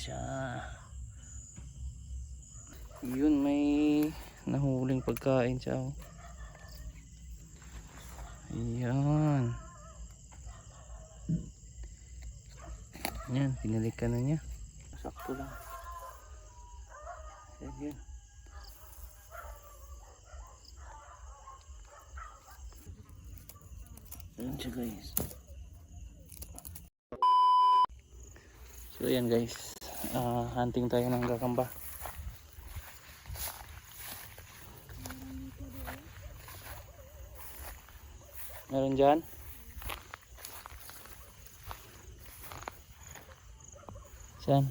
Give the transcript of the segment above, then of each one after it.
siya. Yun, may nahuling pagkain siya. Oh. Ayan. Ayan, pinalikan na niya. Sakto lang. Ayan. Ayan siya guys. So ayan guys, hunting tayo ng gagamba. Meron dyan? Saan?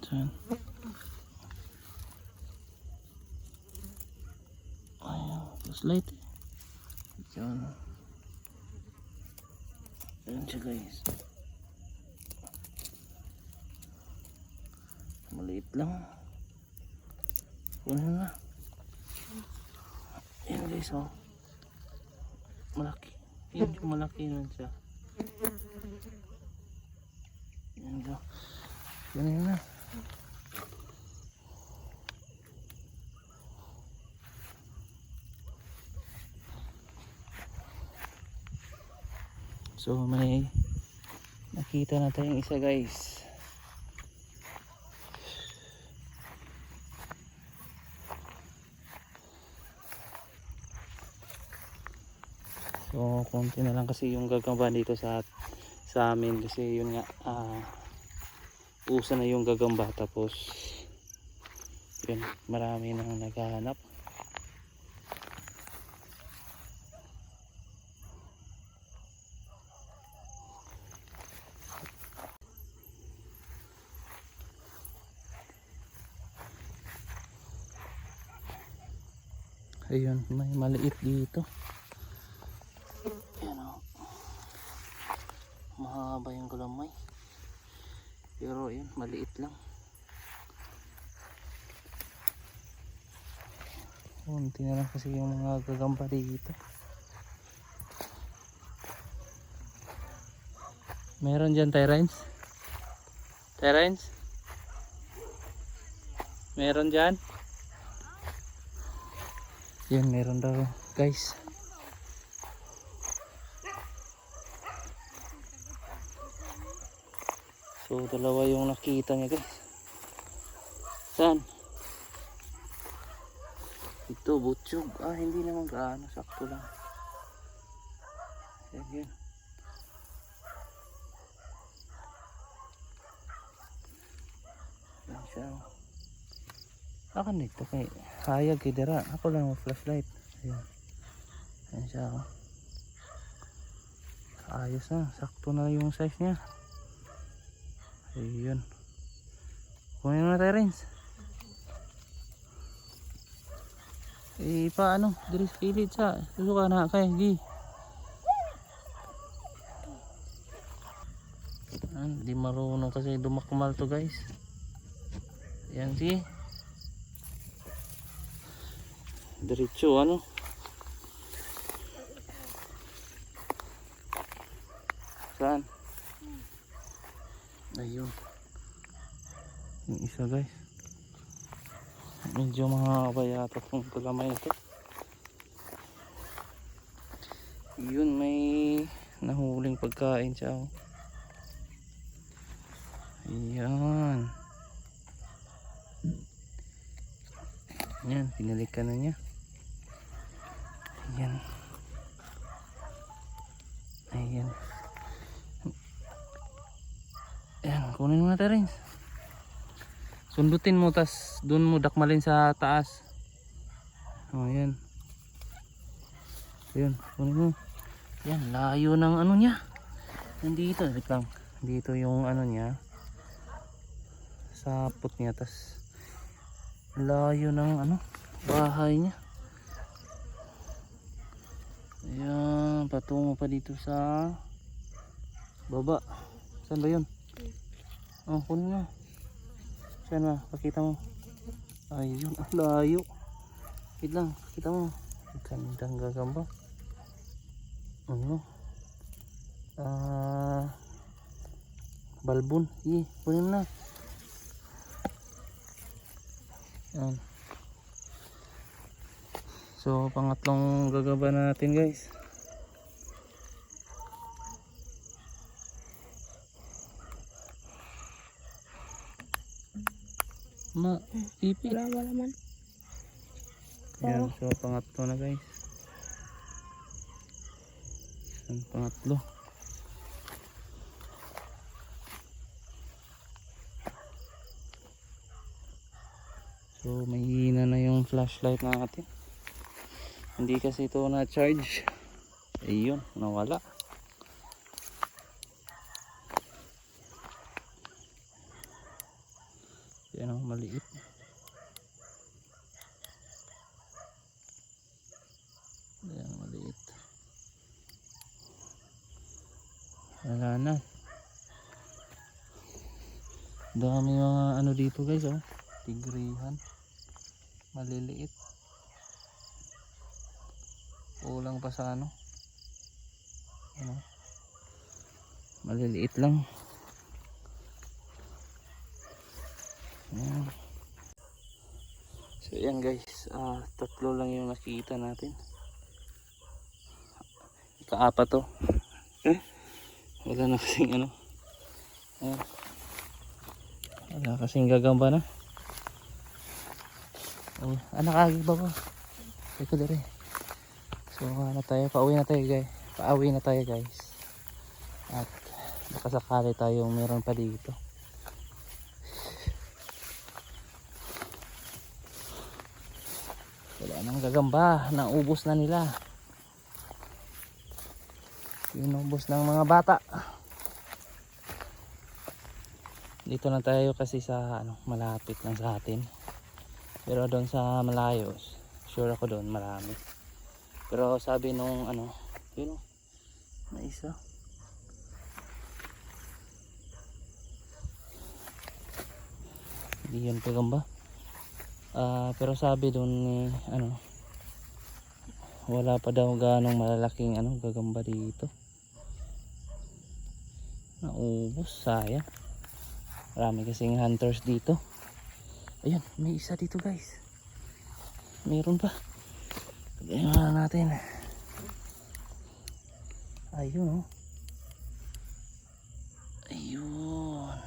Saan? Ayan, flashlight eh. Diyan. Ayan siya guys. Maliit lang. Kunin na. Ayan guys oh. Malaki. Medyo malaki nun siya. Ayan go. Kunin na. So may nakita na tayong isa guys. So konti na lang kasi yung gagamba dito sa amin kasi yun nga usa na yung gagamba, tapos yun marami nang naghahanap. Ayun, may maliit dito. Ayan o. Mahaba yung galamay. Pero yun, maliit lang. Kunti na lang kasi yung mga gagamba dito. Meron dyan, Terence? Terence? Meron dyan? Yan, meron daw guys. So dalawa yung nakita niya guys. Saan? Ito butchog. Hindi naman gaano, sakto lang. Yan. Yan siya. Akan dito kay hayag kay dira. Ako lang ang flashlight. Ayan. Ayan siya. Ayos na. Sakto na yung size niya. Ayun. Kunin mo na tayo, Rins. Paano? Diri sa kilid sa. Susuka na kay Gi. Hindi marunong kasi dumakmal to guys. Ayan si. Diretso ano. Saan? Ayun. Yung isa guys. Medyo mahaba yata itong galamay ito. Yun, may nahuling pagkain siya. Oh. Ayan. Ayan, pinalikan na niya. Ayan. Ayan. Ayan, kunin mo na tayo rin. Sundutin mo, tas doon mo dakmalin sa taas. Ayan. Ayan, kunin mo. Ayan, layo ng ano niya. Nandito, wait lang. Dito yung ano niya. Sapot niya, tas layo ng ano, bahay niya. Ayan, patungo pa dito sa baba. Saan ba yun? Oh, kunin mo. Saan ba? Pakita mo. Ayun, layo. Wait lang, kita mo. Gandang gagamba. Ano? Balbon. Kunin na. Yan. So, pangatlong gagamba natin guys. Pipi. Wala man. Yan, so pangatlo na guys. Yan, pangatlo. So mahina na yung flashlight natin. Hindi kasi ito na-charge. Ayun, nawala. Yan o, maliit. Yan, maliit. Wala na. Dami mga ano dito guys, oh. Tigrihan. Maliliit. Kulang pa sa ano. Ano? Maliliit lang. Ayan. So yan guys, tatlo lang yung nakikita natin. Ikaapat to. Wala na kasing ano. Ayan. Wala kasing gagamba na. Oh, nakagig ba ko? Teka dere. So pauwi na tayo guys. Pauwi na tayo guys. At nakasakali tayo meron pa dito. Wala nang gagamba, naubos na nila. Inubos ng mga bata. Dito na tayo kasi sa ano, malapit lang sa atin. Pero doon sa malayo, sure ako doon marami. Pero sabi nung ano, yun o, may isa. Hindi yun gagamba. Pero sabi doon ni ano, wala pa daw ganong malalaking ano gagamba dito. Naubos, sayang. Marami kasing hunters dito. Ayun, may isa dito guys. Meron pa. Tingnan natin. Ayun oh. Ayun.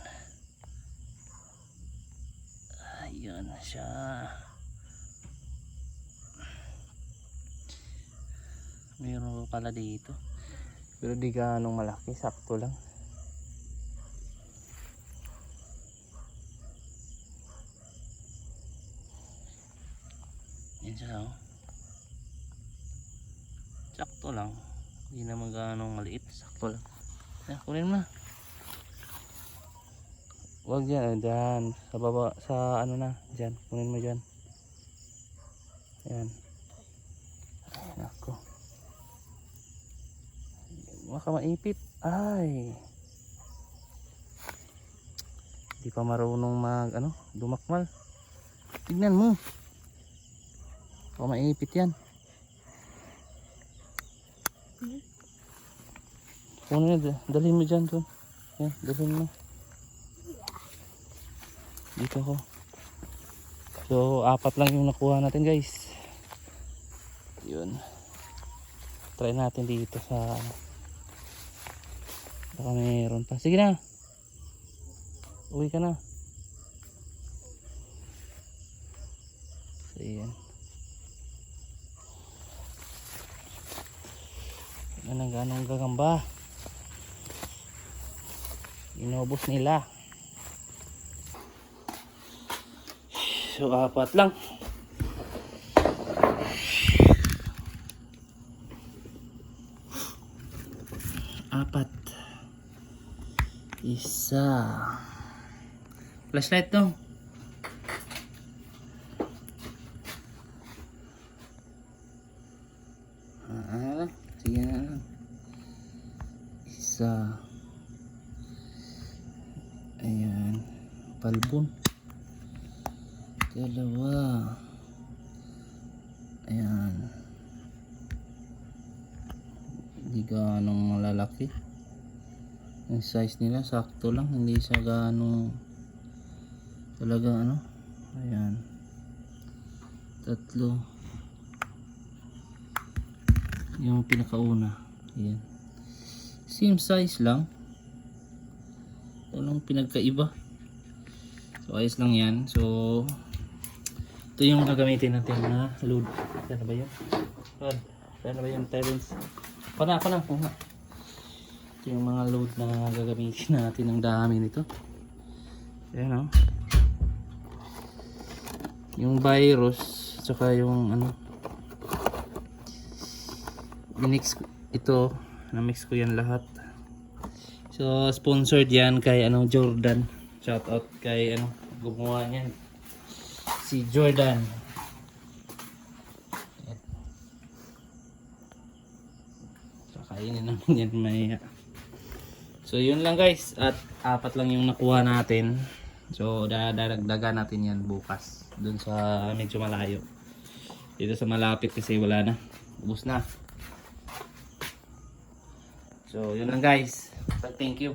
Ayun na siya. Meron pala dito. Pero di ganong malaki, sakto lang. Yan siya oh. Sakto lang. Hindi naman ganong maliit, sakto lang. Yan, kunin mo na. Huwag dyan, dyan. Sa baba, sa ano na, dyan. Kunin mo dyan. Yan. Ay, nako. Baka maipit. Ay. Hindi pa marunong ano, dumakmal. Tignan mo. Baka maipit yan. Kunin mo, dalhin mo dyan dun. Yan, dalhin mo. Dito ko. So 4 lang yung nakuha natin guys. Yun. Try natin dito sa baka mayroon pa. Sige na. Uwi ka na. So yan. Yan ang ganong gagamba. Inubos nila. So 4 lang. Apat. Isa. Flashlight to. Sige na. Isa. Ayan. Balbon. Dalawa. Ayan. Hindi ganong malalaki. Yung size nila sakto lang, hindi siya ganong talaga ano. Ayan. 3. Yung pinakauna. Ayan. Same size lang. Walang pinagkaiba. So ayos lang yan. So ito yung gagamitin natin na load. Saan na ba yun? Rod. Saan na ba yung Terence? Ako na. Ito yung mga load na gagamitin natin. Ang dami nito. Ayan o. Yung virus. Tsaka yung ano. Minix ito. Na-mix ko yan lahat. So sponsored yan kay ano, Jordan. Shout out kay ano, gumawa niyan. Si Jordan. Kakainin naman yan maya. So yun lang guys. At 4 lang yung nakuha natin. So dadagdagan natin yan bukas. Dun sa medyo malayo. Dito sa malapit kasi wala na. Ubus na. So yun lang guys. Thank you.